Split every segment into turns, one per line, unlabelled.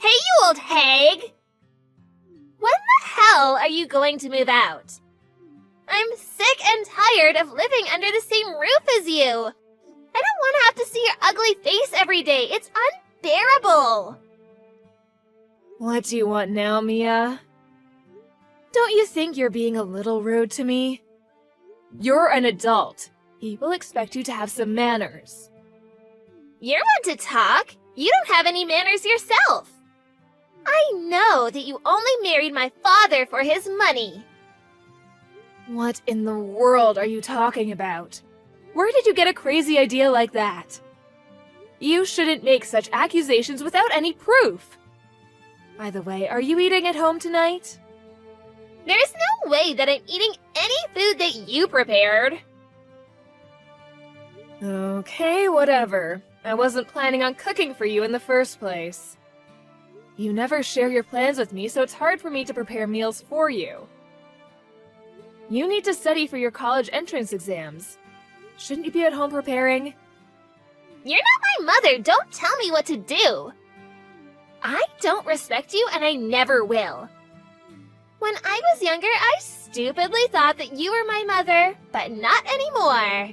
Hey, you old hag! When the hell are you going to move out? I'm sick and tired of living under the same roof as you. I don't want to have to see your ugly face every day. It's unbearable.
What do you want now, Mia? Don't you think you're being a little rude to me? You're an adult. People expect you to have some manners.
You're one to talk. You don't have any manners yourself. I know that you only married my father for his money.
What in the world are you talking about? Where did you get a crazy idea like that? You shouldn't make such accusations without any proof. By the way, are you eating at home tonight?
There's no way that I'm eating any food that you prepared.
Okay, whatever. I wasn't planning on cooking for you in the first place. You never share your plans with me, so it's hard for me to prepare meals for you. You need to study for your college entrance exams. Shouldn't you be at home preparing?
You're not my mother. Don't tell me what to do. I don't respect you, and I never will. When I was younger, I stupidly thought that you were my mother, but not anymore.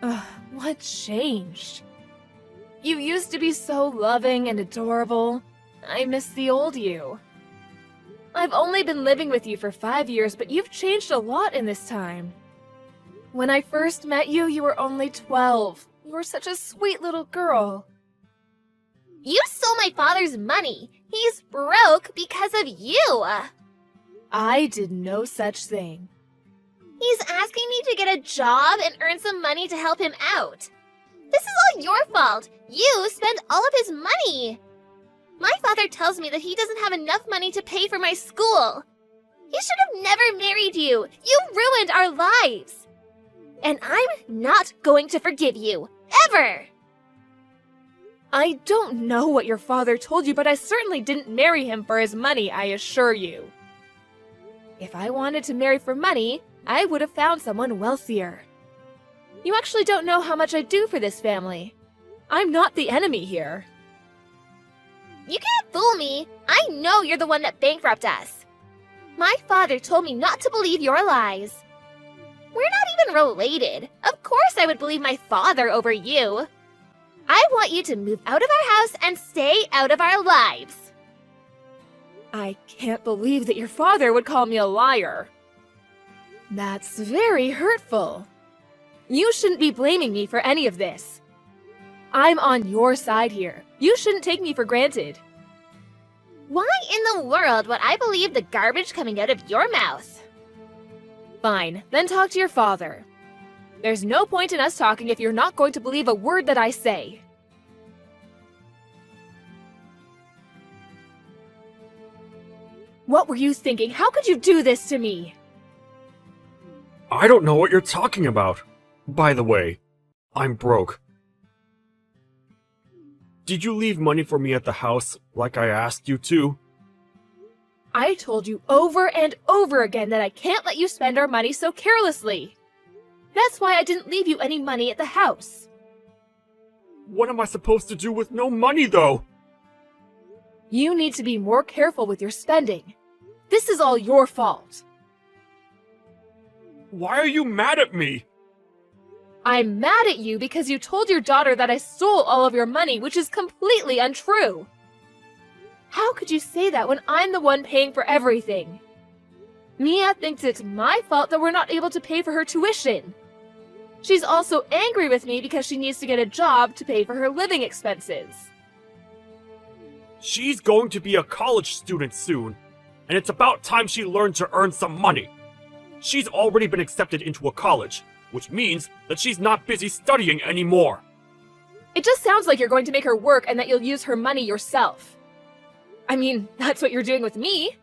Ugh, what changed? You used to be so loving and adorable. I miss the old you. I've only been living with you for 5 years, but you've changed a lot in this time. When I first met you, you were only 12. You were such a sweet little girl.
You stole my father's money. He's broke because of you.
I did no such thing.
He's asking me to get a job and earn some money to help him out. This is all your fault. You spend all of his money. My father tells me that he doesn't have enough money to pay for my school. He should have never married you. You ruined our lives. And I'm not going to forgive you. Ever!
I don't know what your father told you, but I certainly didn't marry him for his money, I assure you. If I wanted to marry for money, I would have found someone wealthier. You actually don't know how much I do for this family. I'm not the enemy here.
You can't fool me. I know you're the one that bankrupted us. My father told me not to believe your lies. We're not even related. Of course I would believe my father over you. I want you to move out of our house and stay out of our lives.
I can't believe that your father would call me a liar. That's very hurtful. You shouldn't be blaming me for any of this. I'm on your side here. You shouldn't take me for granted.
Why in the world would I believe the garbage coming out of your mouth?
Fine, then talk to your father. There's no point in us talking if you're not going to believe a word that I say. What were you thinking? How could you do this to me?
I don't know what you're talking about. By the way, I'm broke. Did you leave money for me at the house like I asked you to?
I told you over and over again that I can't let you spend our money so carelessly. That's why I didn't leave you any money at the house.
What am I supposed to do with no money, though?
You need to be more careful with your spending. This is all your fault.
Why are you mad at me?
I'm mad at you because you told your daughter that I stole all of your money, which is completely untrue. How could you say that when I'm the one paying for everything? Mia thinks it's my fault that we're not able to pay for her tuition. She's also angry with me because she needs to get a job to pay for her living expenses.
She's going to be a college student soon, and it's about time she learned to earn some money. She's already been accepted into a college, which means that she's not busy studying anymore.
It just sounds like you're going to make her work and that you'll use her money yourself. I mean, that's what you're doing with me.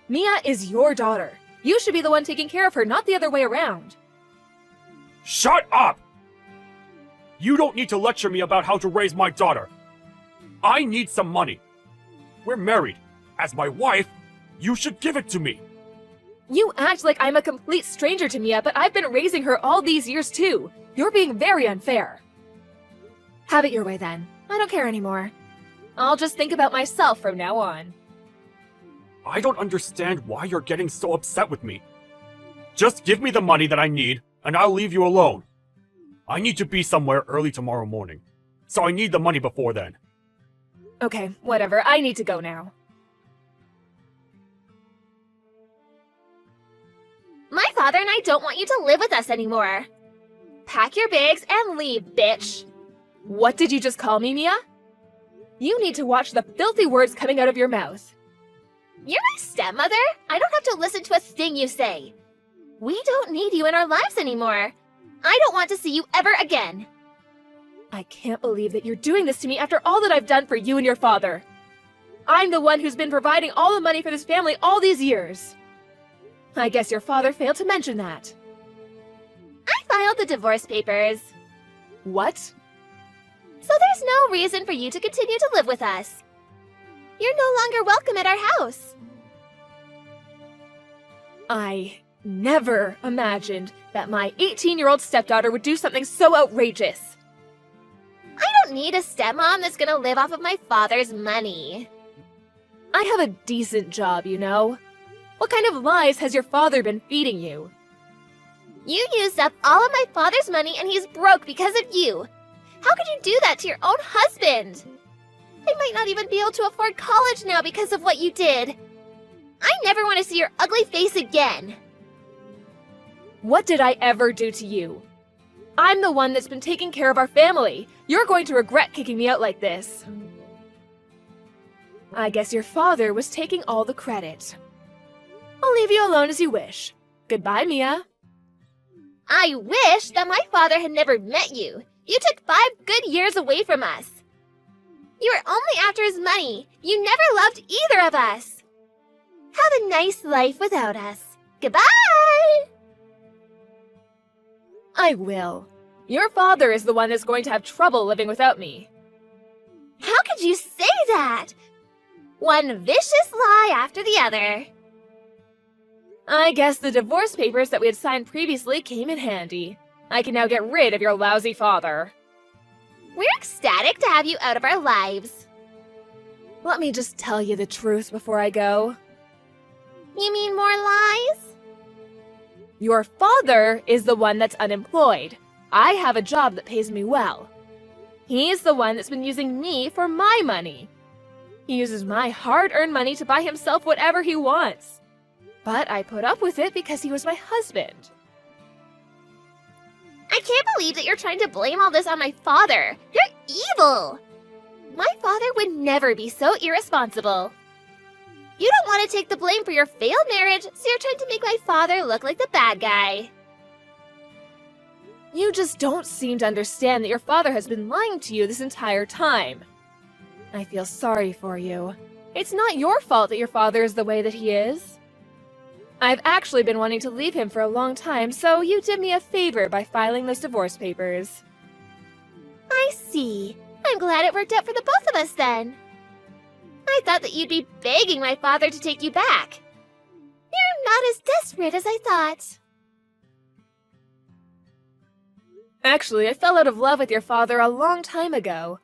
Mia is your daughter. You should be the one taking care of her, not the other way around.
Shut up! You don't need to lecture me about how to raise my daughter. I need some money. We're married. As my wife, you should give it to me.
You act like I'm a complete stranger to Mia, but I've been raising her all these years too. You're being very unfair. Have it your way then. I don't care anymore. I'll just think about myself from now on.
I don't understand why you're getting so upset with me. Just give me the money that I need, and I'll leave you alone. I need to be somewhere early tomorrow morning, so I need the money before then.
Okay, whatever. I need to go now.
My father and I don't want you to live with us anymore. Pack your bags and leave, bitch.
What did you just call me, Mia? You need to watch the filthy words coming out of your mouth.
You're my stepmother. I don't have to listen to a thing you say. We don't need you in our lives anymore. I don't want to see you ever again.
I can't believe that you're doing this to me after all that I've done for you and your father. I'm the one who's been providing all the money for this family all these years. I guess your father failed to mention that.
I filed the divorce papers.
What?
So there's no reason for you to continue to live with us. You're no longer welcome at our house.
I never imagined that my 18-year-old stepdaughter would do something so outrageous.
I don't need a stepmom that's gonna live off of my father's money.
I have a decent job, you know. What kind of lies has your father been feeding you?
You used up all of my father's money and he's broke because of you. How could you do that to your own husband? I might not even be able to afford college now because of what you did. I never want to see your ugly face again.
What did I ever do to you? I'm the one that's been taking care of our family. You're going to regret kicking me out like this. I guess your father was taking all the credit. I'll leave you alone as you wish. Goodbye, Mia.
I wish that my father had never met you. You took 5 good years away from us. You were only after his money. You never loved either of us. Have a nice life without us. Goodbye!
I will. Your father is the one that's going to have trouble living without me.
How could you say that? One vicious lie after the other.
I guess the divorce papers that we had signed previously came in handy. I can now get rid of your lousy father.
We're ecstatic to have you out of our lives.
Let me just tell you the truth before I go.
You mean more lies?
Your father is the one that's unemployed. I have a job that pays me well. He's the one that's been using me for my money. He uses my hard-earned money to buy himself whatever he wants. But I put up with it because he was my husband.
I can't believe that you're trying to blame all this on my father. You're evil! My father would never be so irresponsible. You don't want to take the blame for your failed marriage, so you're trying to make my father look like the bad guy.
You just don't seem to understand that your father has been lying to you this entire time. I feel sorry for you. It's not your fault that your father is the way that he is. I've actually been wanting to leave him for a long time, so you did me a favor by filing those divorce papers.
I see. I'm glad it worked out for the both of us then. I thought that you'd be begging my father to take you back. You're not as desperate as I thought.
Actually, I fell out of love with your father a long time ago.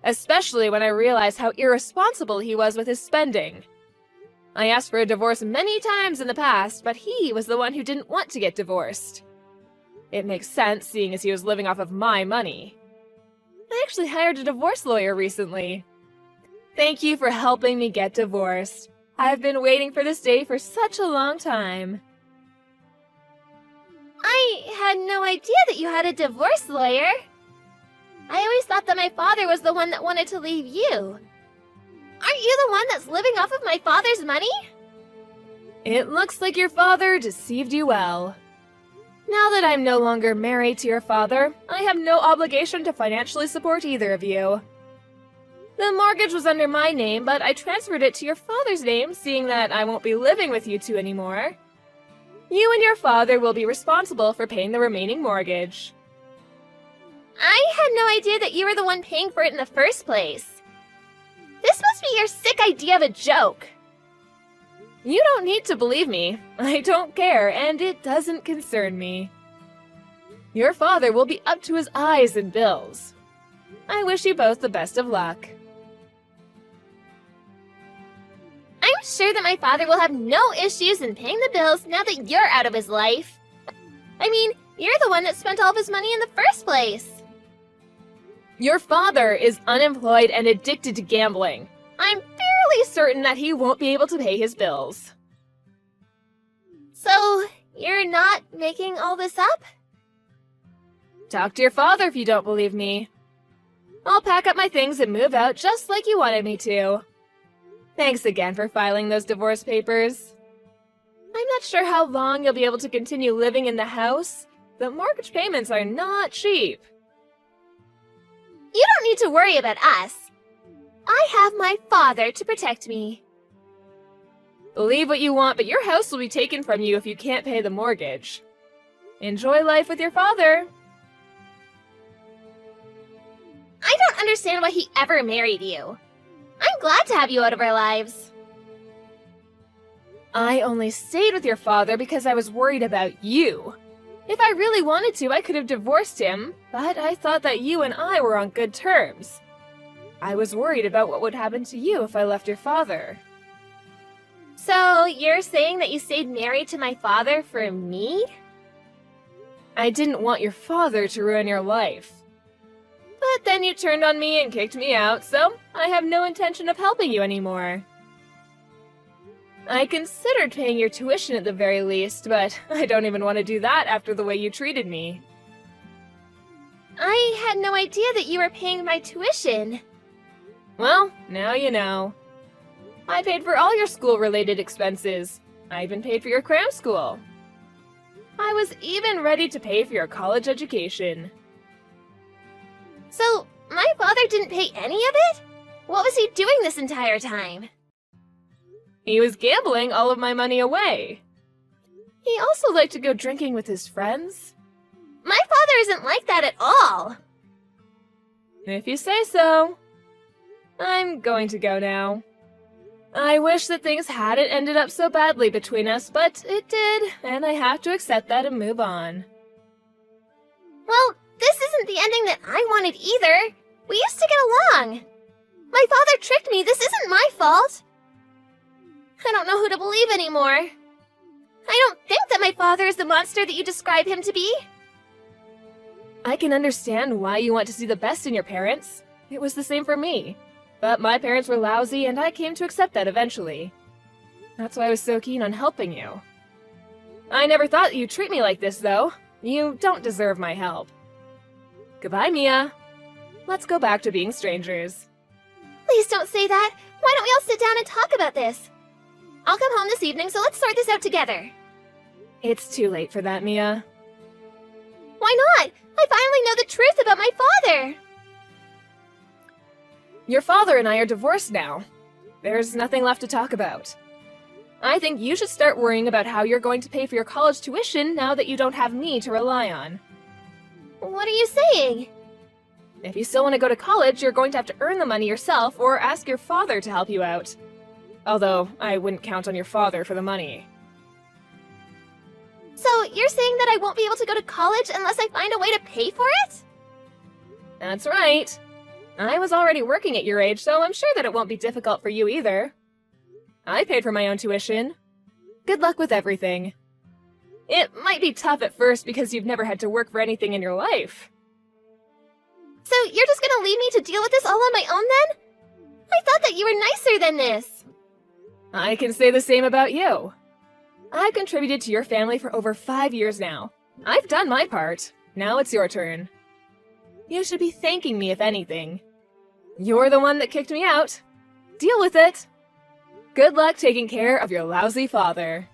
Especially when I realized how irresponsible he was with his spending. I asked for a divorce many times in the past, but he was the one who didn't want to get divorced. It makes sense, seeing as he was living off of my money. I actually hired a divorce lawyer recently. Thank you for helping me get divorced. I've been waiting for this day for such a long time.
I had no idea that you had a divorce lawyer. I always thought that my father was the one that wanted to leave you. Aren't you the one that's living off of my father's money?
It looks like your father deceived you well. Now that I'm no longer married to your father, I have no obligation to financially support either of you. The mortgage was under my name, but I transferred it to your father's name, seeing that I won't be living with you two anymore. You and your father will be responsible for paying the remaining mortgage.
I had no idea that you were the one paying for it in the first place. This must be your sick idea of a joke.
You don't need to believe me. I don't care, and it doesn't concern me. Your father will be up to his eyes in bills. I wish you both the best of luck.
sure that my father will have no issues in paying the bills now that you're out of his life. I mean, you're the one that spent all of his money in the first place.
Your father is unemployed and addicted to gambling. I'm fairly certain that he won't be able to pay his bills.
So, you're not making all this up?
Talk to your father if you don't believe me. I'll pack up my things and move out just like you wanted me to. Thanks again for filing those divorce papers. I'm not sure how long you'll be able to continue living in the house. The mortgage payments are not cheap.
You don't need to worry about us. I have my father to protect me.
Believe what you want, but your house will be taken from you if you can't pay the mortgage. Enjoy life with your father.
I don't understand why he ever married you. I'm glad to have you out of our lives.
I only stayed with your father because I was worried about you. If I really wanted to, I could have divorced him, but I thought that you and I were on good terms. I was worried about what would happen to you if I left your father.
So, you're saying that you stayed married to my father for me?
I didn't want your father to ruin your life. But then you turned on me and kicked me out, so I have no intention of helping you anymore. I considered paying your tuition at the very least, but I don't even want to do that after the way you treated me.
I had no idea that you were paying my tuition.
Well, now you know. I paid for all your school-related expenses. I even paid for your cram school. I was even ready to pay for your college education.
So, my father didn't pay any of it? What was he doing this entire time?
He was gambling all of my money away. He also liked to go drinking with his friends.
My father isn't like that at all.
If you say so. I'm going to go now. I wish that things hadn't ended up so badly between us, but it did, and I have to accept that and move on.
Well, this isn't the ending that I wanted either. We used to get along. My father tricked me. This isn't my fault. I don't know who to believe anymore. I don't think that my father is the monster that you describe him to be.
I can understand why you want to see the best in your parents. It was the same for me. But my parents were lousy, and I came to accept that eventually. That's why I was so keen on helping you. I never thought you'd treat me like this, though. You don't deserve my help. Goodbye, Mia. Let's go back to being strangers.
Please don't say that. Why don't we all sit down and talk about this? I'll come home this evening, so let's sort this out together.
It's too late for that, Mia.
Why not? I finally know the truth about my father.
Your father and I are divorced now. There's nothing left to talk about. I think you should start worrying about how you're going to pay for your college tuition now that you don't have me to rely on.
What are you saying?
If you still want to go to college, you're going to have to earn the money yourself or ask your father to help you out. Although, I wouldn't count on your father for the money.
So, you're saying that I won't be able to go to college unless I find a way to pay for it?
That's right. I was already working at your age, so I'm sure that it won't be difficult for you either. I paid for my own tuition. Good luck with everything. It might be tough at first because you've never had to work for anything in your life.
So, you're just gonna leave me to deal with this all on my own then? I thought that you were nicer than this.
I can say the same about you. I've contributed to your family for over 5 years now. I've done my part. Now it's your turn. You should be thanking me if anything. You're the one that kicked me out. Deal with it. Good luck taking care of your lousy father.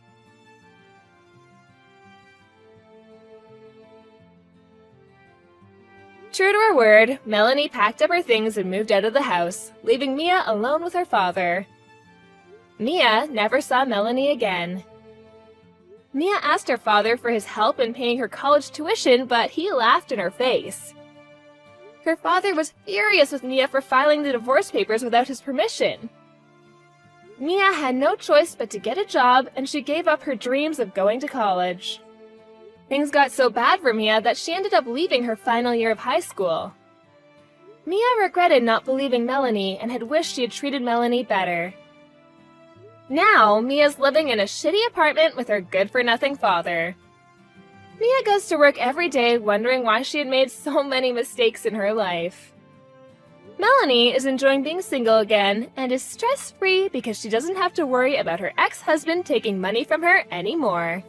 True to her word, Melanie packed up her things and moved out of the house, leaving Mia alone with her father. Mia never saw Melanie again. Mia asked her father for his help in paying her college tuition, but he laughed in her face. Her father was furious with Mia for filing the divorce papers without his permission. Mia had no choice but to get a job, and she gave up her dreams of going to college. Things got so bad for Mia that she ended up leaving her final year of high school. Mia regretted not believing Melanie and had wished she had treated Melanie better. Now, Mia's living in a shitty apartment with her good-for-nothing father. Mia goes to work every day wondering why she had made so many mistakes in her life. Melanie is enjoying being single again and is stress-free because she doesn't have to worry about her ex-husband taking money from her anymore.